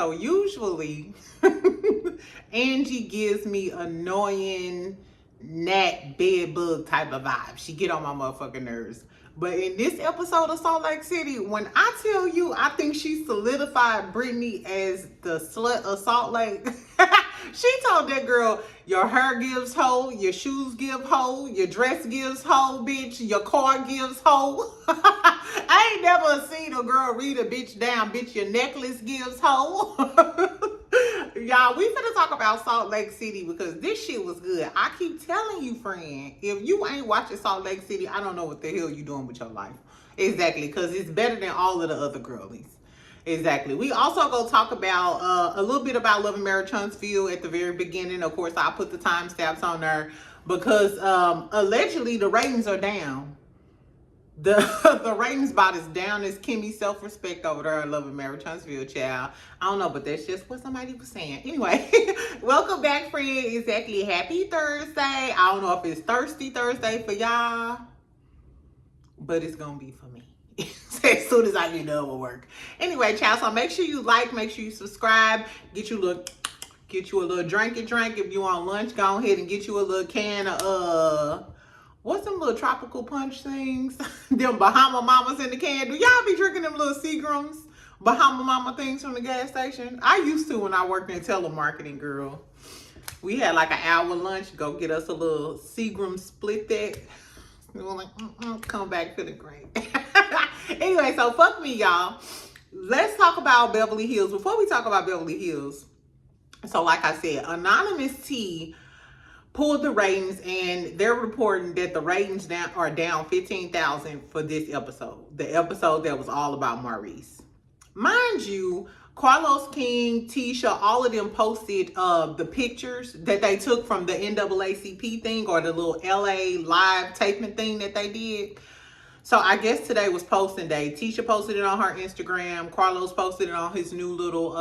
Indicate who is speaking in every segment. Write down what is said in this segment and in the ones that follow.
Speaker 1: so usually Angie gives me annoying gnat bed bug type of vibe. She get on my motherfucking nerves. But in this episode of Salt Lake City, when I tell you I think she solidified Britani as the slut of Salt Lake, she told that girl, your hair gives hoe, your shoes give hoe, your dress gives hoe, bitch, your car gives hoe. I ain't never seen a girl read a bitch down, bitch, your necklace gives hoe. Y'all, we finna talk about Salt Lake City because this shit was good. I keep telling you, friend, if you ain't watching Salt Lake City, I don't know what the hell you doing with your life. Exactly, because it's better than all of the other girlies. Exactly. We also go talk about a little bit about Love and Marriage Huntsville at the very beginning. Of course, I put the timestamps on there because allegedly the ratings are down. The ratings about as down as Kimmy's self-respect over there at Love and Marriage Huntsville, child. I don't know, but that's just what somebody was saying. Anyway, welcome back, friend. Exactly. Happy Thursday. I don't know if it's Thirsty Thursday for y'all, but it's gonna be for me as soon as I get done with work. Anyway, child, so make sure you like, make sure you subscribe, get you a little drink. If you want lunch, go ahead and get you a little can of what's them little tropical punch things? Them Bahama Mamas in the can. Do y'all be drinking them little Seagrams? Bahama Mama things from the gas station? I used to when I worked in telemarketing, girl. We had like an hour lunch. Go get us a little Seagram split that. We were like, come back to the grain. Anyway, so fuck me, y'all. Let's talk about Beverly Hills. Before we talk about Beverly Hills, so like I said, Anonymous T pulled the ratings, and they're reporting that the ratings are down 15,000 for this episode. The episode that was all about Maurice. Mind you, Carlos King, Tisha, all of them posted the pictures that they took from the NAACP thing or the little LA live taping thing that they did. So I guess today was posting day. Tisha posted it on her Instagram. Carlos posted it on his new little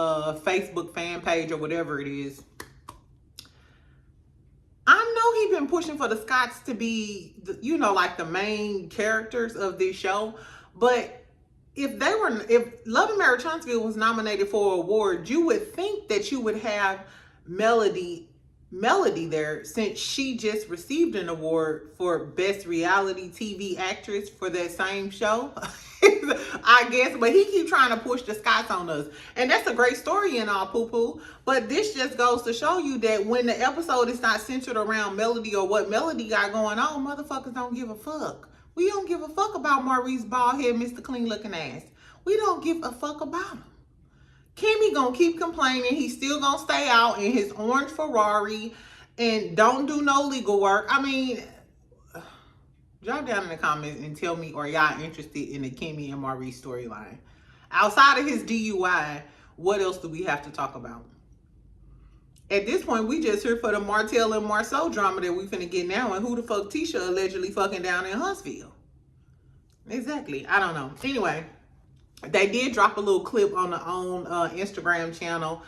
Speaker 1: Facebook fan page or whatever it is. I know he's been pushing for the Scotts to be, like the main characters of this show. But if Love and Marriage Huntsville was nominated for an award, you would think that you would have Melody there, since she just received an award for Best Reality TV Actress for that same show. I guess, but he keep trying to push the Scotts on us, and that's a great story and all poo-poo, but this just goes to show you that when the episode is not centered around Melody or what Melody got going on, motherfuckers don't give a fuck. We don't give a fuck about Maurice bald-head, Mr. Clean looking ass. We don't give a fuck about him. Kimmy gonna keep complaining. He's still gonna stay out in his orange Ferrari and don't do no legal work. I mean, drop down in the comments and tell me, are y'all interested in the Kimmy and Maurice storyline? Outside of his DUI, what else do we have to talk about? At this point, we just here for the Martell and Marceau drama that we finna get now, and who the fuck Tisha allegedly fucking down in Huntsville. Exactly. I don't know. Anyway, they did drop a little clip on their own Instagram channel.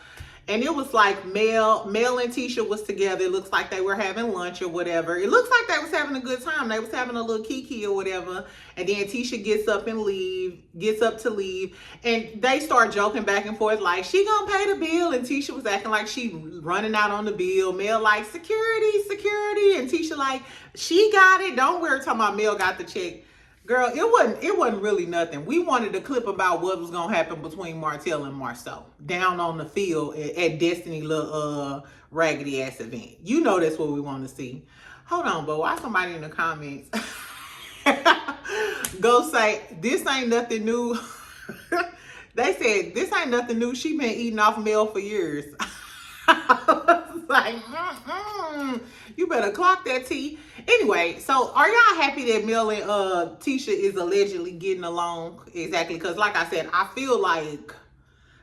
Speaker 1: And it was like Mel and Tisha was together. It looks like they were having lunch or whatever. It looks like they was having a good time. They was having a little kiki or whatever. And then Tisha gets up to leave. And they start joking back and forth like, she gonna pay the bill. And Tisha was acting like she running out on the bill. Mel like, security. And Tisha like, she got it. Don't worry, talking about Mel got the check. Girl, it wasn't really nothing. We wanted a clip about what was gonna happen between Martell and Marceau down on the field at Destiny little raggedy ass event. You know that's what we want to see. Hold on, but why somebody in the comments go say this ain't nothing new? They said this ain't nothing new. She been eating off Mel for years. I was like, you better clock that tea. Anyway, so are y'all happy that Mel and Tisha is allegedly getting along? Exactly, because like I said, I feel like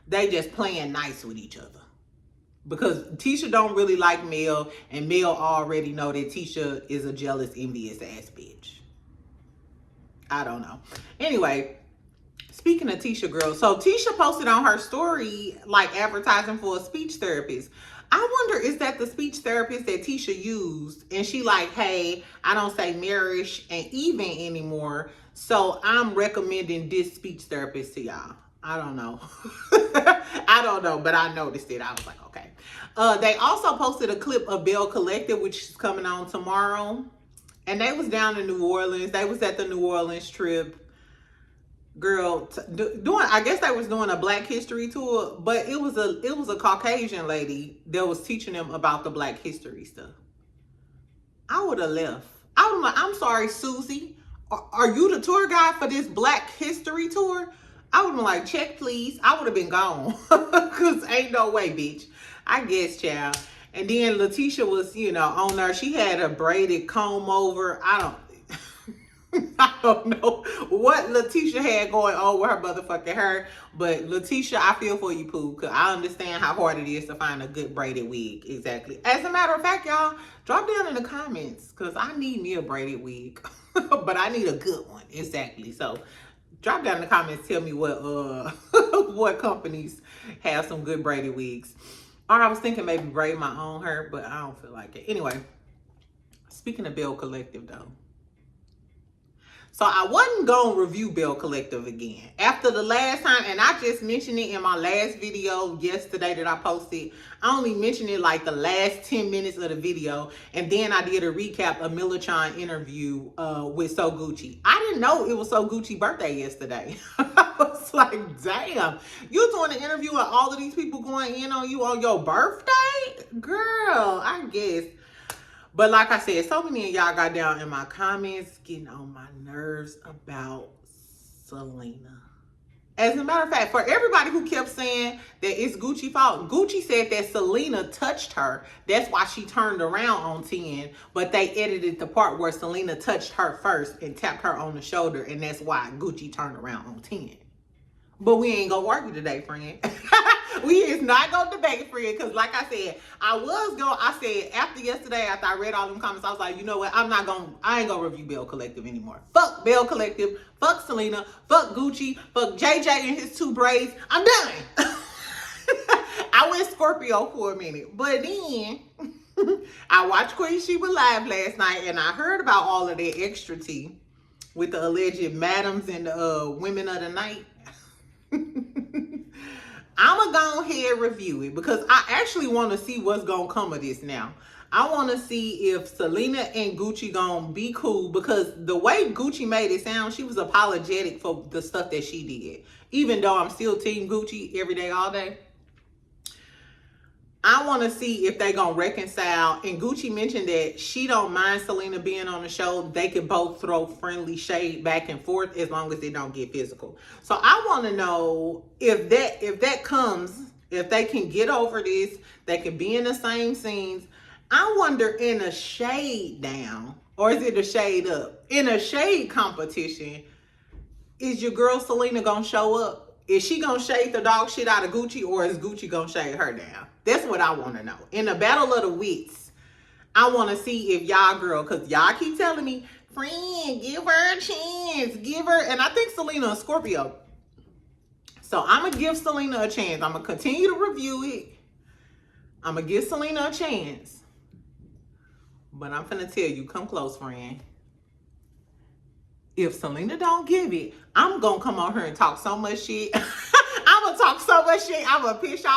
Speaker 1: they just playing nice with each other. Because Tisha don't really like Mel, and Mel already know that Tisha is a jealous, envious ass bitch. I don't know. Anyway, speaking of Tisha, girl, so Tisha posted on her story, like advertising for a speech therapist. I wonder, is that the speech therapist that Tisha used? And she like, hey, I don't say marriage and even anymore, so I'm recommending this speech therapist to y'all. I don't know. I don't know, but I noticed it. I was like, okay. They also posted a clip of Bell Collective, which is coming on tomorrow. And they was down in New Orleans. They was at the New Orleans trip. Girl, I guess they was doing a Black History tour, but it was a Caucasian lady that was teaching them about the Black History stuff. I would have left. I was like, I'm sorry, Susie. Are you the tour guide for this Black History tour? I would have been like, check please. I would have been gone. Because ain't no way, bitch. I guess, child. And then LaTisha was, on there. She had a braided comb over. I don't know what LaTisha had going on with her motherfucking hair. But LaTisha, I feel for you, Pooh. Because I understand how hard it is to find a good braided wig. Exactly. As a matter of fact, y'all, drop down in the comments. Because I need me a braided wig. But I need a good one. Exactly. So drop down in the comments, tell me what what companies have some good braided wigs. Or I was thinking maybe braid my own hair, but I don't feel like it. Anyway, speaking of Bell Collective though. So I wasn't going to review Bell Collective again. After the last time, and I just mentioned it in my last video yesterday that I posted. I only mentioned it like the last 10 minutes of the video. And then I did a recap of Millichan interview with So Gucci. I didn't know it was So Gucci birthday yesterday. I was like, damn, you doing an interview with all of these people going in on you on your birthday? Girl, I guess. But like I said, so many of y'all got down in my comments getting on my nerves about Selena. As a matter of fact, for everybody who kept saying that it's Gucci's fault, Gucci said that Selena touched her. That's why she turned around on 10. But they edited the part where Selena touched her first and tapped her on the shoulder. And that's why Gucci turned around on 10. But we ain't gonna argue today, friend. We is not gonna debate, friend, because like I said, I said after yesterday, after I read all them comments, I was like, you know what, I ain't gonna review Bell Collective anymore. Fuck Bell Collective, fuck Selena, fuck Gucci, fuck JJ and his 2 braids. I'm done. I went Scorpio for a minute, but then I watched Queen Sheba live last night and I heard about all of that extra tea with the alleged madams and the women of the night. I'm going to go ahead and review it because I actually want to see what's going to come of this now. I want to see if Selena and Gucci going to be cool because the way Gucci made it sound, she was apologetic for the stuff that she did. Even though I'm still team Gucci every day, all day. I want to see if they going to reconcile. And Gucci mentioned that she don't mind Selena being on the show. They can both throw friendly shade back and forth as long as they don't get physical. So I want to know if that comes, if they can get over this, they can be in the same scenes. I wonder in a shade down, or is it a shade up? In a shade competition, is your girl Selena going to show up? Is she going to shade the dog shit out of Gucci, or is Gucci going to shade her down? That's what I want to know. In the battle of the wits, I want to see if y'all girl, because y'all keep telling me, friend, give her a chance. Give her, and I think Selena a Scorpio. So I'm going to give Selena a chance. I'm going to continue to review it. I'm going to give Selena a chance. But I'm finna tell you, come close, friend. If Selena don't give it, I'm going to come on her and talk so much shit. I'm going to talk so much shit, I'm going to piss y'all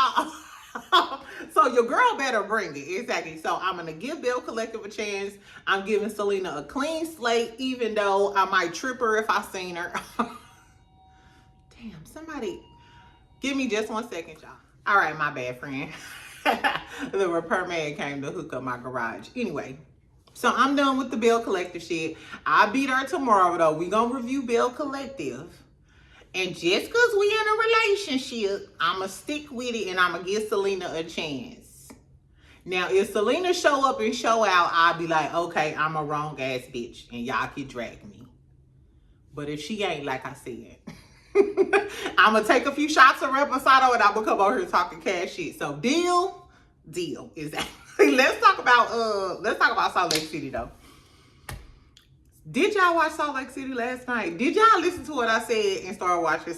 Speaker 1: off. So your girl better bring it. Exactly. So I'm going to give Bell Collective a chance. I'm giving Selena a clean slate, even though I might trip her if I seen her. Damn, somebody give me just 1 second, y'all. All right, my bad, friend. The repairman came to hook up my garage. Anyway, so I'm done with the Bell Collective shit. I'll beat her tomorrow, though. We going to review Bell Collective. And just because we in a relationship, I'm going to stick with it and I'm going to give Selena a chance. Now, if Selena show up and show out, I'll be like, okay, I'm a wrong ass bitch and y'all can drag me. But if she ain't, like I said, I'm going to take a few shots of Reposado and I'm going to come over here talking cash shit. So deal, exactly. Let's talk about Salt Lake City though. Did y'all watch Salt Lake City last night? Did y'all listen to what I said and start watching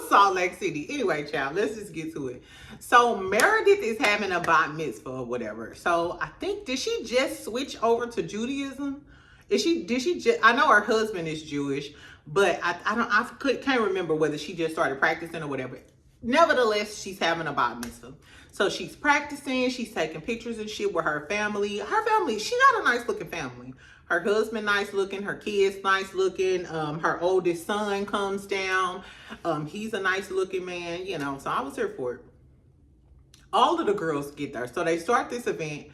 Speaker 1: Salt Lake City? Anyway, child, let's just get to it. So Meredith is having a bat mitzvah or whatever. So I think, did she just switch over to Judaism? Did she just, I know her husband is Jewish, But can't remember whether she just started practicing or whatever. Nevertheless, she's having a bat mitzvah. So she's practicing, she's taking pictures and shit with her family. Her family, she got a nice looking family. Her husband nice looking, her kids nice looking. Her oldest son comes down. He's a nice looking man, you know, so I was here for it. All of the girls get there. So they start this event.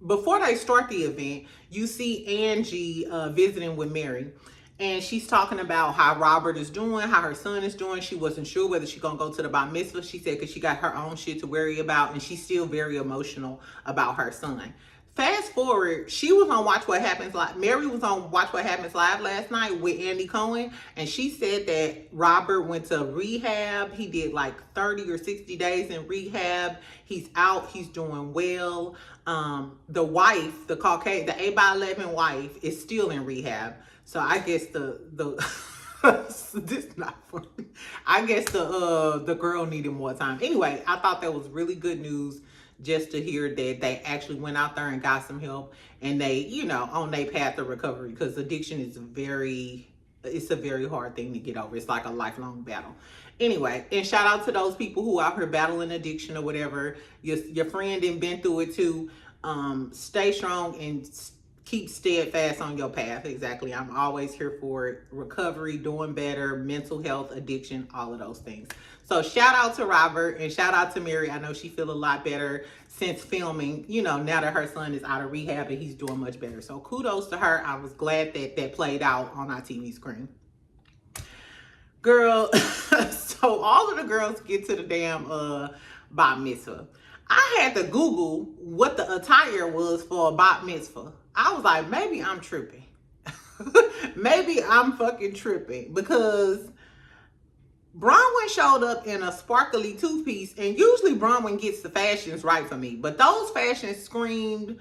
Speaker 1: Before they start the event, you see Angie visiting with Mary. And she's talking about how Robert is doing, how her son is doing. She wasn't sure whether she's going to go to the bat mitzvah. She said because she got her own shit to worry about. And she's still very emotional about her son. Fast forward, she was on Watch What Happens Live. Mary was on Watch What Happens Live last night with Andy Cohen. And she said that Robert went to rehab. He did like 30 or 60 days in rehab. He's out. He's doing well. The wife, the Caucasian, the 8x11 wife is still in rehab. So I guess this is not funny. I guess the girl needed more time. Anyway, I thought that was really good news just to hear that they actually went out there and got some help and they, you know, on their path of recovery, because addiction is it's a very hard thing to get over. It's like a lifelong battle. Anyway, and shout out to those people who out here battling addiction or whatever. Your friend and been through it too. Stay strong and keep steadfast on your path. Exactly. I'm always here for it. Recovery, doing better, mental health, addiction, all of those things. So shout out to Robert and shout out to Mary. I know she feel a lot better since filming, you know, now that her son is out of rehab and he's doing much better. So kudos to her. I was glad that played out on our TV screen. Girl, so all of the girls get to the damn bat mitzvah. I had to Google what the attire was for a bat mitzvah. I was like, maybe I'm tripping. Maybe I'm fucking tripping, because Bronwyn showed up in a sparkly two-piece, and usually Bronwyn gets the fashions right for me, but those fashions screamed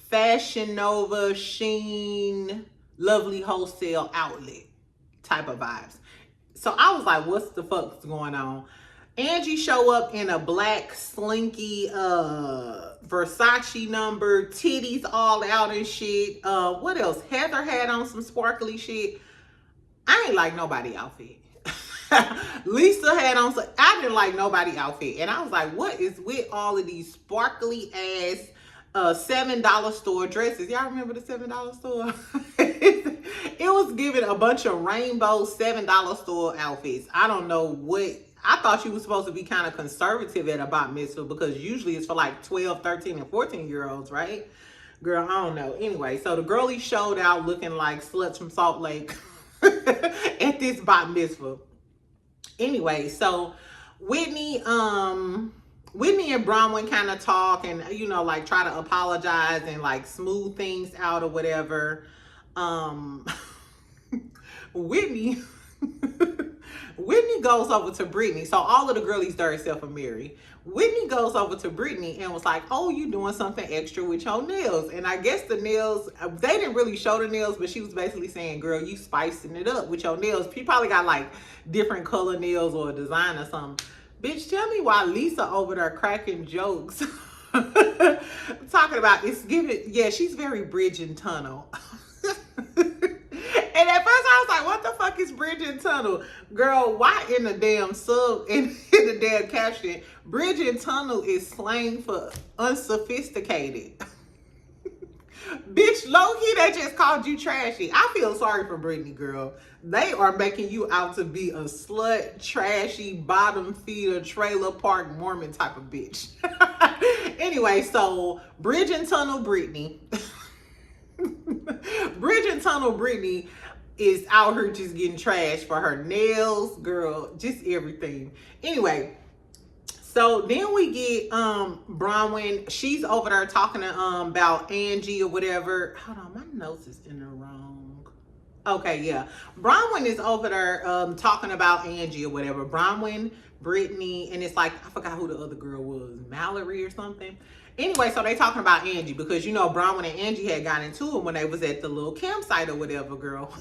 Speaker 1: Fashion Nova, Sheen, Lovely Wholesale Outlet type of vibes. So I was like, what's the fuck's going on? Angie show up in a black slinky Versace number, titties all out and shit. What else? Heather had on some sparkly shit. I ain't like nobody outfit. Lisa had on some, I didn't like nobody outfit. And I was like, what is with all of these sparkly ass $7 store dresses? Y'all remember the $7 store? It was giving a bunch of rainbow $7 store outfits. I don't know what. I thought you was supposed to be kind of conservative at a bat mitzvah, because usually it's for like 12, 13, and 14-year-olds, right? Girl, I don't know. Anyway, so the girlies showed out looking like sluts from Salt Lake at this bat mitzvah. Anyway, so Whitney and Bronwyn kind of talk and, you know, like try to apologize and like smooth things out or whatever. Whitney goes over to Brittany. So all of the girlies there except for Mary. Whitney goes over to Brittany and was like, oh, you doing something extra with your nails. And I guess the nails, they didn't really show the nails, but she was basically saying, girl, you spicing it up with your nails. She probably got like different color nails or a design or something. Bitch, tell me why Lisa over there cracking jokes. Talking about it's giving, yeah, she's very bridge and tunnel. And at first I was like, what the fuck is bridge and tunnel? Girl, why in the damn sub, in the damn caption, bridge and tunnel is slang for unsophisticated. Bitch, low-key, they just called you trashy. I feel sorry for Brittany, girl. They are making you out to be a slut, trashy, bottom feeder, trailer park Mormon type of bitch. Anyway, so bridge and tunnel Brittany. Bridge and tunnel Brittany is out here just getting trashed for her nails, girl, just everything. Anyway, so then we get Bronwyn. She's over there talking to about Angie or whatever. Hold on, my notes is in the wrong. Okay, yeah. Bronwyn is over there talking about Angie or whatever. Bronwyn, Brittany, and it's like, I forgot who the other girl was, Mallory or something. Anyway, so they talking about Angie because, you know, Bronwyn and Angie had got into it when they was at the little campsite or whatever, girl.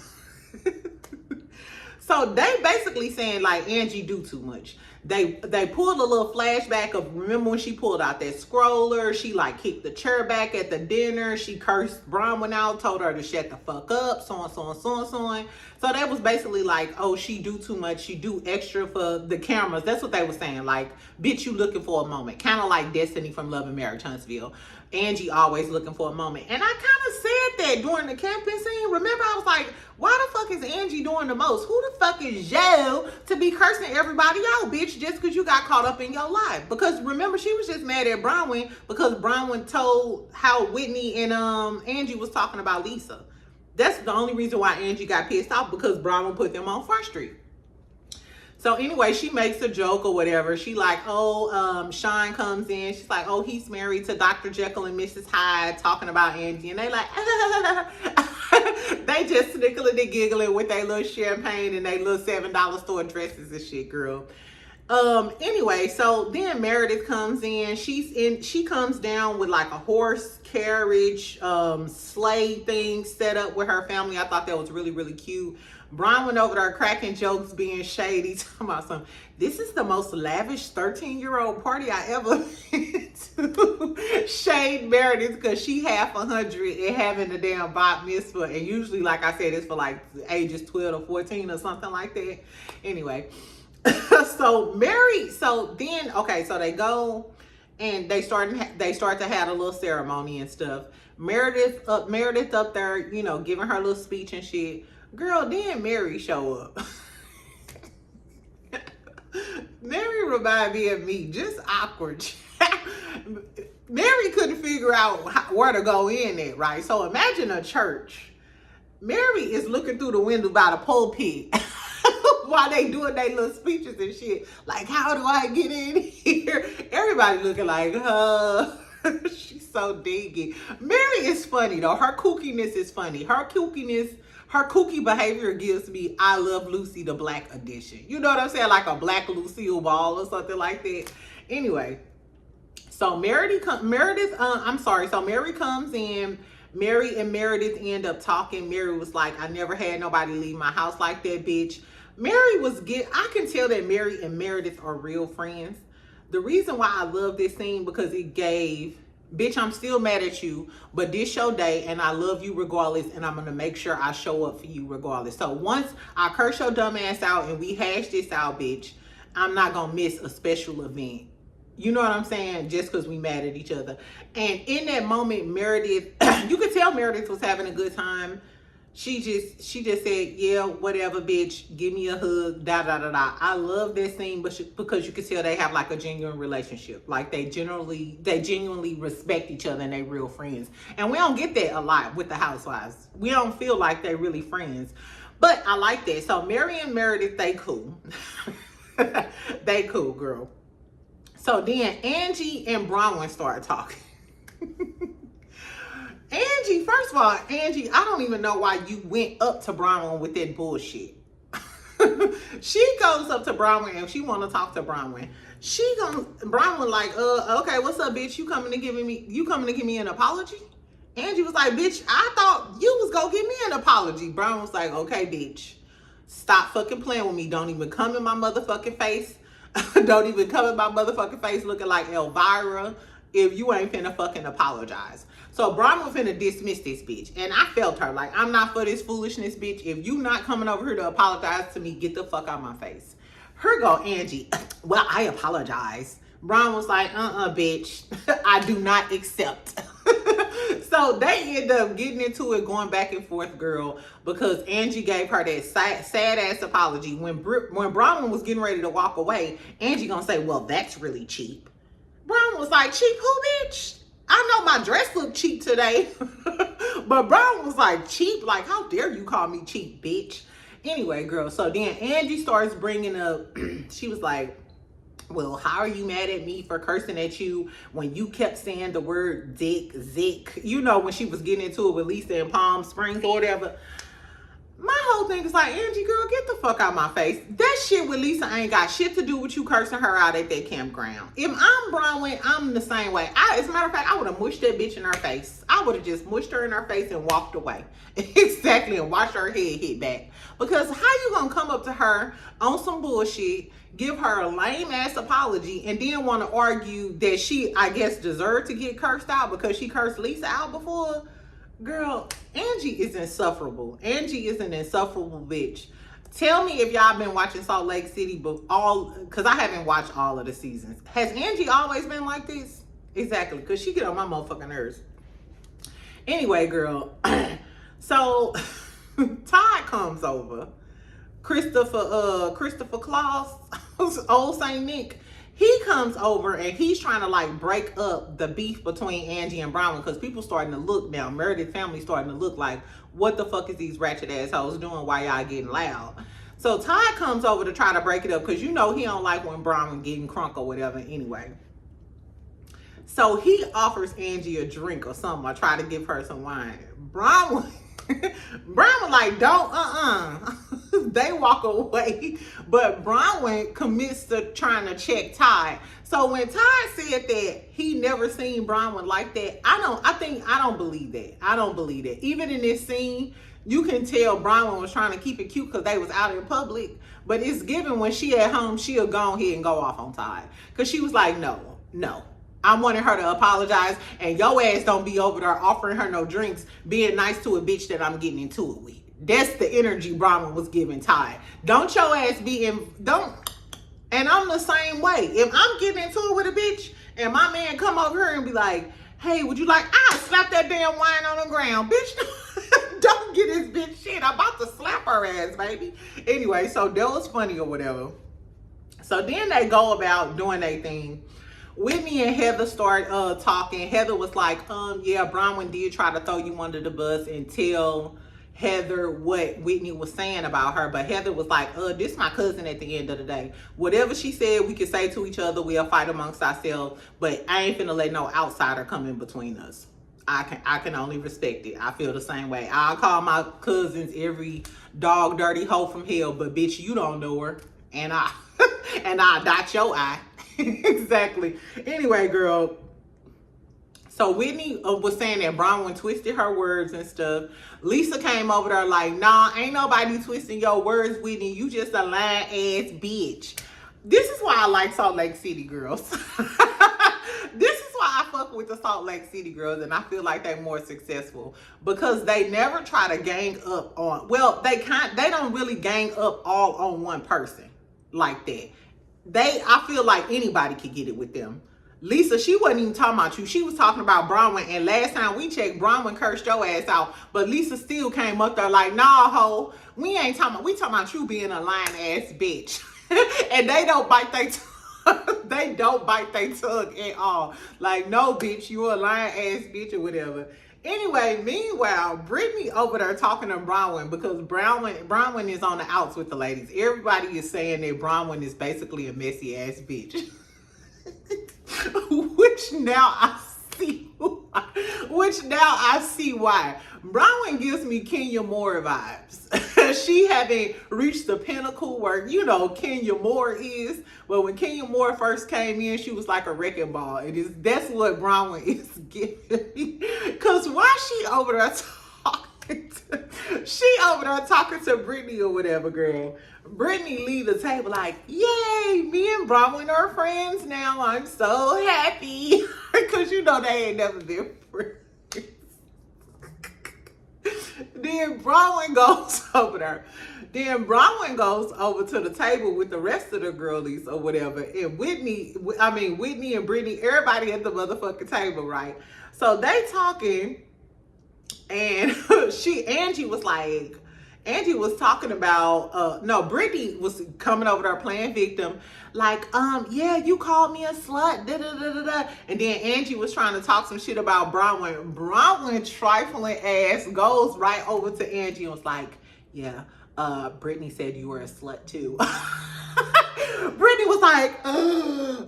Speaker 1: So they basically saying like Angie do too much. They pulled a little flashback of, remember when she pulled out that scroller, she like kicked the chair back at the dinner, she cursed Bronwyn out, told her to shut the fuck up, so on, so on, so on, so on. So that was basically like, oh, she do too much, she do extra for the cameras. That's what they were saying, like, bitch, you looking for a moment. Kind of like Destiny from Love and Marriage Huntsville. Angie always looking for a moment. And I kind of said that during the camping scene. Remember, I was like, why the fuck is Angie doing the most? Who the fuck is Joe to be cursing everybody out, bitch, just because you got caught up in your life? Because remember, she was just mad at Bronwyn because Bronwyn told how Whitney and Angie was talking about Lisa. That's the only reason why Angie got pissed off, because Bronwyn put them on Front Street. So anyway, she makes a joke or whatever. She like, oh, Sean comes in. She's like, oh, he's married to Dr. Jekyll and Mrs. Hyde, talking about Angie. And they like, they just snickling and giggling with their little champagne and their little $7 store dresses and shit, girl. Anyway, so then Meredith comes in. She comes down with like a horse carriage, sleigh thing set up with her family. I thought that was really, really cute. Brian went over there cracking jokes, being shady, talking about something. This is the most lavish 13-year-old party I ever been to. Shade Meredith, because she half 100 and having a damn bat mitzvah. And usually, like I said, it's for like ages 12 or 14 or something like that. Anyway, so they go and they start to have a little ceremony and stuff. Meredith up there, you know, giving her little speech and shit. Girl, then Mary show up. Mary reminded me of me, just awkward. Mary couldn't figure out where to go in at, right? So imagine a church. Mary is looking through the window by the pulpit while they doing their little speeches and shit. Like, how do I get in here? Everybody looking like, she's so dingy. Mary is funny though. Her kookiness is funny. Her kooky behavior gives me I Love Lucy the Black edition. You know what I'm saying? Like a Black Lucille Ball or something like that. Anyway, so Mary comes in. Mary and Meredith end up talking. Mary was like, I never had nobody leave my house like that, bitch. I can tell that Mary and Meredith are real friends. The reason why I love this scene, because it gave, bitch, I'm still mad at you, but this your day and I love you regardless, and I'm going to make sure I show up for you regardless. So once I curse your dumb ass out and we hash this out, bitch, I'm not going to miss a special event. You know what I'm saying? Just because we mad at each other. And in that moment, Meredith, you could tell Meredith was having a good time. She just said, yeah, whatever, bitch, give me a hug, da da da da. I love that scene, because you could tell they have like a genuine relationship. Like they genuinely respect each other and they real friends. And we don't get that a lot with the Housewives. We don't feel like they really friends. But I like that. So Mary and Meredith, they cool. They cool, girl. So then Angie and Bronwyn started talking. Angie, first of all, Angie, I don't even know why you went up to Bronwyn with that bullshit. She goes up to Bronwyn and she want to talk to Bronwyn. Bronwyn like, okay, what's up, bitch? You coming to give me an apology? Angie was like, bitch, I thought you was gonna give me an apology. Bronwyn was like, okay, bitch, stop fucking playing with me. Don't even come in my motherfucking face. Don't even come in my motherfucking face looking like Elvira if you ain't finna fucking apologize. So Bronwyn finna dismiss this bitch. And I felt her. Like, I'm not for this foolishness, bitch. If you not coming over here to apologize to me, get the fuck out my face. Her go Angie, well, I apologize. Bronwyn was like, bitch, I do not accept. So they end up getting into it, going back and forth, girl, because Angie gave her that sad ass apology. When Bronwyn was getting ready to walk away, Angie gonna say, well, that's really cheap. Bronwyn was like, cheap who, bitch? I know my dress looked cheap today. But Bronwyn was like, cheap? Like, how dare you call me cheap, bitch? Anyway, girl, so then Angie starts bringing up, she was like, well, how are you mad at me for cursing at you when you kept saying the word dick, zick? You know, when she was getting into it with Lisa in Palm Springs or whatever. My whole thing is like, Angie, girl, get the fuck out my face. That shit with Lisa ain't got shit to do with you cursing her out at that campground. If I'm Bronwyn, I'm the same way. As a matter of fact, I would have mushed that bitch in her face. I I would have just mushed her in her face and walked away. Exactly, and watched her head hit back. Because how you gonna come up to her on some bullshit, give her a lame ass apology, and then want to argue that she, I guess, deserved to get cursed out because she cursed Lisa out before? Girl, Angie is insufferable. Angie is an insufferable bitch. Tell me if y'all been watching Salt Lake City, but because I haven't watched all of the seasons. Has Angie always been like this? Exactly, because she get on my motherfucking nerves. Anyway, girl, so Todd comes over. Christopher Claus, old Saint Nick, he comes over and he's trying to like break up the beef between Angie and Brown because people starting to look now. Meredith family starting to look like, what the fuck is these ratchet assholes doing while y'all getting loud? So Todd comes over to try to break it up because you know he don't like when Brown getting crunk or whatever anyway. So he offers Angie a drink or something. I try to give her some wine. Brown was like, don't, They walk away. But Bronwyn commits to trying to check Todd. So when Todd said that he never seen Bronwyn like that, I don't believe that. I don't believe that. Even in this scene, you can tell Bronwyn was trying to keep it cute because they was out in public. But it's given when she at home, she'll go ahead and go off on Todd. Because she was like, no. I wanted her to apologize, and your ass don't be over there offering her no drinks, being nice to a bitch that I'm getting into it with. That's the energy Bronwyn was giving Todd. Don't your ass be in, don't, and I'm the same way. If I'm getting into it with a bitch, and my man come over here and be like, hey, would you like, I slap that damn wine on the ground, bitch. Don't get this bitch shit. I'm about to slap her ass, baby. Anyway, so that was funny or whatever. So then they go about doing their thing. Whitney and Heather start talking. Heather was like, yeah, Bronwyn did try to throw you under the bus and tell Heather what Whitney was saying about her. But Heather was like, this my cousin at the end of the day. Whatever she said, we can say to each other. We'll fight amongst ourselves. But I ain't finna let no outsider come in between us. I can only respect it. I feel the same way. I'll call my cousins every dog dirty hoe from hell. But bitch, you don't know her. And I'll dot your eye. Exactly. Anyway, girl. So Whitney was saying that Bronwyn twisted her words and stuff. Lisa came over there like, nah, ain't nobody twisting your words, Whitney. You just a lying ass bitch. This is why I like Salt Lake City girls. This is why I fuck with the Salt Lake City girls, and I feel like they're more successful because they never try to gang up on. Well, they don't really gang up all on one person like that. I feel like anybody could get it with them. Lisa, she wasn't even talking about you. She was talking about Bronwyn. And last time we checked, Bronwyn cursed your ass out. But Lisa still came up there like, nah, ho. We ain't talking about, we talking about you being a lying ass bitch. And they don't bite their tongue. They don't bite their tongue at all. Like, no, bitch, you a lying ass bitch or whatever. Anyway, meanwhile, Brittany over there talking to Bronwyn because Bronwyn is on the outs with the ladies. Everybody is saying that Bronwyn is basically a messy ass bitch. Which now I see why. Bronwyn gives me Kenya Moore vibes. She haven't reached the pinnacle where, you know, Kenya Moore is. But when Kenya Moore first came in, she was like a wrecking ball. That's what Bronwyn is giving me. Because why she over there talking to Brittany or whatever, girl. Brittany leave the table like, yay, me and Bronwyn are friends now. I'm so happy. Because you know they ain't never been friends. Then Bronwyn goes over there. Then Bronwyn goes over to the table with the rest of the girlies or whatever. And Whitney and Brittany, everybody at the motherfucking table, right? So they talking. And Angie was talking about, Brittany was coming over there playing victim. Like, yeah, you called me a slut, da-da-da-da-da. And then Angie was trying to talk some shit about Bronwyn. Bronwyn trifling ass goes right over to Angie and was like, yeah, Brittany said you were a slut too. Brittany was like, I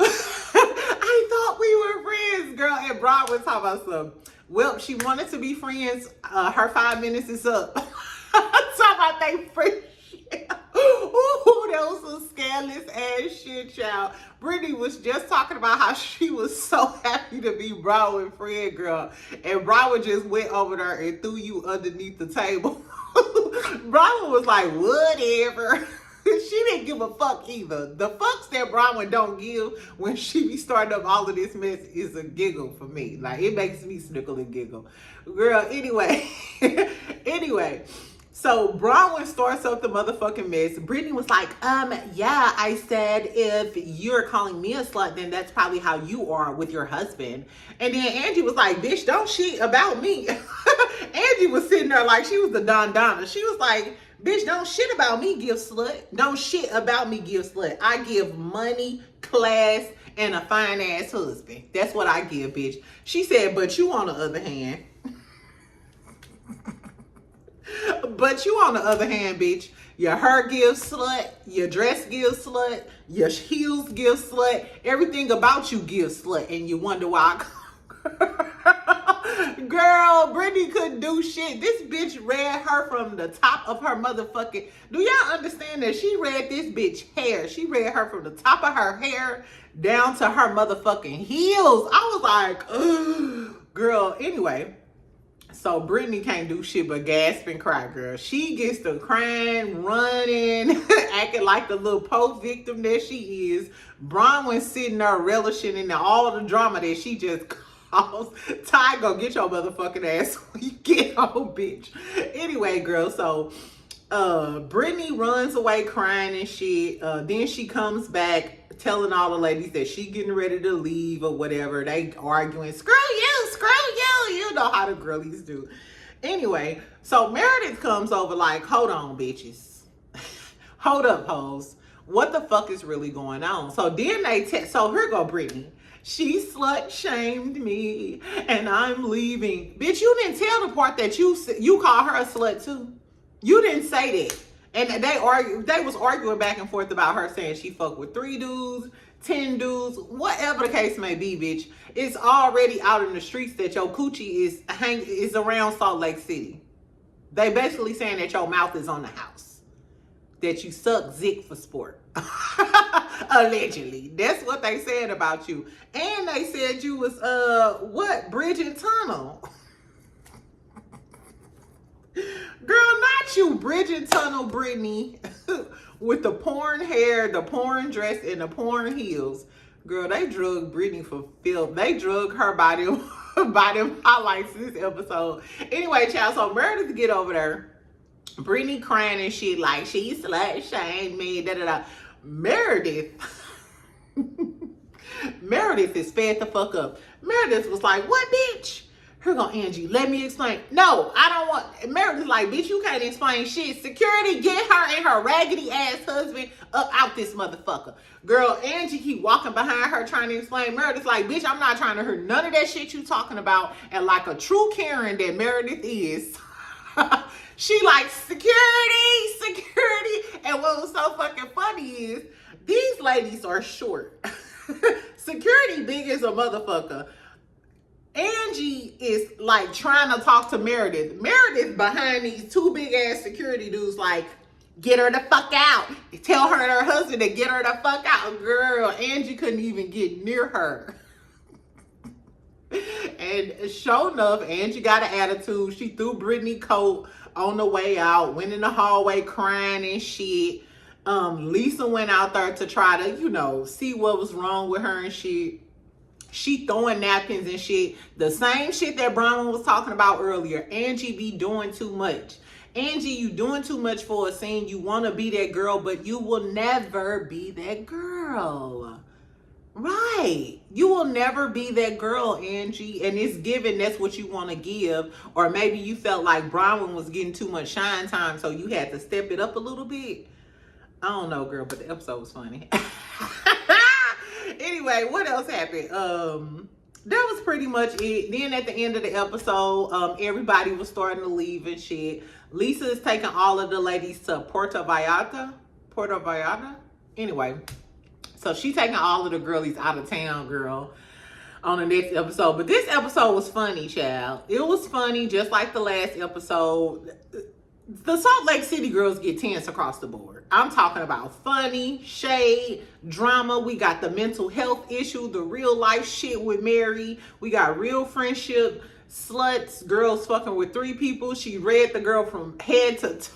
Speaker 1: thought we were friends, girl. And Bronwyn talking about some, well, she wanted to be friends. Her 5 minutes is up. Talk about they friendship. Ooh, that was some scandalous ass shit, child. Brittany was just talking about how she was so happy to be Brown friend, girl. And Brown just went over there and threw you underneath the table. Brown was like, whatever. She didn't give a fuck either. The fucks that Bronwyn don't give when she be starting up all of this mess is a giggle for me. Like, it makes me snickle and giggle. Girl, anyway. So Bronwyn starts up the motherfucking mess. Brittany was like, yeah, I said if you're calling me a slut, then that's probably how you are with your husband. And then Angie was like, bitch, don't shit about me. Angie was sitting there like she was the Don Donna. She was like, bitch, don't shit about me, give slut. Don't shit about me, give slut. I give money, class, and a fine ass husband. That's what I give, bitch. She said, but you on the other hand. But you on the other hand, bitch, your hair gives slut, your dress gives slut, your heels give slut, everything about you gives slut, and you wonder why Girl, Brittany couldn't do shit. This bitch read her from the top of her motherfucking... Do y'all understand that she read this bitch hair? She read her from the top of her hair down to her motherfucking heels. I was like, ugh. Girl, anyway... So Brittany can't do shit but gasp and cry, girl. She gets to crying, running, acting like the little post victim that she is. Bronwyn sitting there relishing in all the drama that she just caused. Ty, go get your motherfucking ass when you get home, bitch. Anyway, girl, so Brittany runs away crying and shit. Then she comes back telling all the ladies that she getting ready to leave or whatever. They arguing, screw you. You know how the girlies do. Anyway, so Meredith comes over like, hold on, bitches. Hold up, hoes. What the fuck is really going on? So then so here go Brittany. She slut shamed me and I'm leaving. Bitch, you didn't tell the part that you call her a slut too. You didn't say that. And they was arguing back and forth about her saying she fucked with 3 dudes, 10 dudes, whatever the case may be, bitch. It's already out in the streets that your coochie is around Salt Lake City. They basically saying that your mouth is on the house. That you suck zick for sport. Allegedly. That's what they said about you. And they said you was, Bridge and Tunnel. Girl, not you, Bridge and Tunnel Brittany. With the porn hair, the porn dress, and the porn heels. Girl, they drugged Brittany for filth. They drugged her by them highlights this episode. Anyway, child, so Meredith get over there. Brittany crying and shit like, she slut shamed me, da-da-da. Meredith is fed the fuck up. Meredith was like, what, bitch? Here go Angie, let me explain. No, I don't want... Meredith's like, bitch, you can't explain shit. Security, get her and her raggedy ass husband up out this motherfucker. Girl, Angie keep walking behind her trying to explain. Meredith's like, bitch, I'm not trying to hear none of that shit you talking about. And like a true Karen that Meredith is, she like, security. And what was so fucking funny is, these ladies are short. Security big as a motherfucker. Angie is like trying to talk to Meredith. Meredith behind these 2 big ass security dudes like, get her the fuck out. Tell her and her husband to get her the fuck out. Girl, Angie couldn't even get near her. And sure enough, Angie got an attitude. She threw Brittany coat on the way out, went in the hallway crying and shit. Lisa went out there to try to, see what was wrong with her and shit. She throwing napkins and shit. The same shit that Bronwyn was talking about earlier. Angie be doing too much. Angie, you doing too much for a scene. You want to be that girl, but you will never be that girl. Right. You will never be that girl, Angie. And it's given that's what you want to give. Or maybe you felt like Bronwyn was getting too much shine time, so you had to step it up a little bit. I don't know, girl, but the episode was funny. Anyway, what else happened? That was pretty much it. Then at the end of the episode, everybody was starting to leave and shit. Lisa is taking all of the ladies to Puerto Vallarta. Anyway, so she taking all of the girlies out of town, girl, on the next episode. But this episode was funny, child. It was funny, just like the last episode. The Salt Lake City girls get tense across the board. I'm talking about funny, shade, drama. We got the mental health issue, the real life shit with Mary. We got real friendship, sluts, girls fucking with 3 people. She read the girl from head to toe.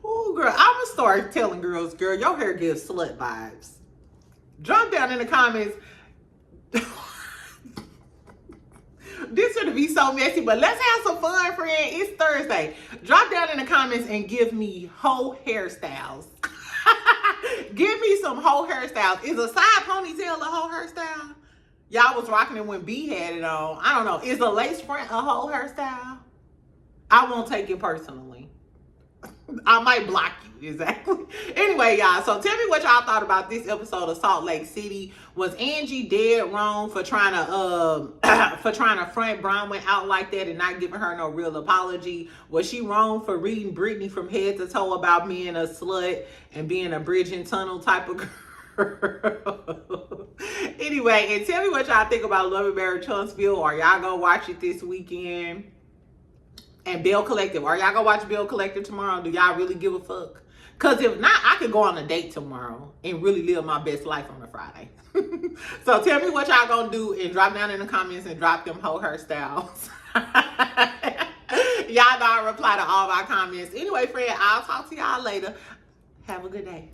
Speaker 1: Oh, girl, I'm gonna start telling girls, girl, your hair gives slut vibes. Drop down in the comments. This should be so messy, but let's have some fun, friend. It's Thursday. Drop down in the comments and give me whole hairstyles. Give me some whole hairstyles. Is a side ponytail a whole hairstyle? Y'all was rocking it when B had it on. I don't know. Is a lace front a whole hairstyle? I won't take it personally. I might block you, exactly. Anyway, y'all, so tell me what y'all thought about this episode of Salt Lake City. Was Angie dead wrong for trying to front Bronwyn out like that and not giving her no real apology? Was she wrong for reading Britani from head to toe about being a slut and being a bridge and tunnel type of girl? Anyway, and tell me what y'all think about Love and Marriage Huntsville. Are y'all gonna watch it this weekend? And Bell Collective. Are y'all gonna watch Bell Collective tomorrow? Do y'all really give a fuck? Because if not, I could go on a date tomorrow and really live my best life on a Friday. So tell me what y'all gonna do and drop down in the comments and drop them whole hairstyles. Y'all know I reply to all my comments. Anyway, friend, I'll talk to y'all later. Have a good day.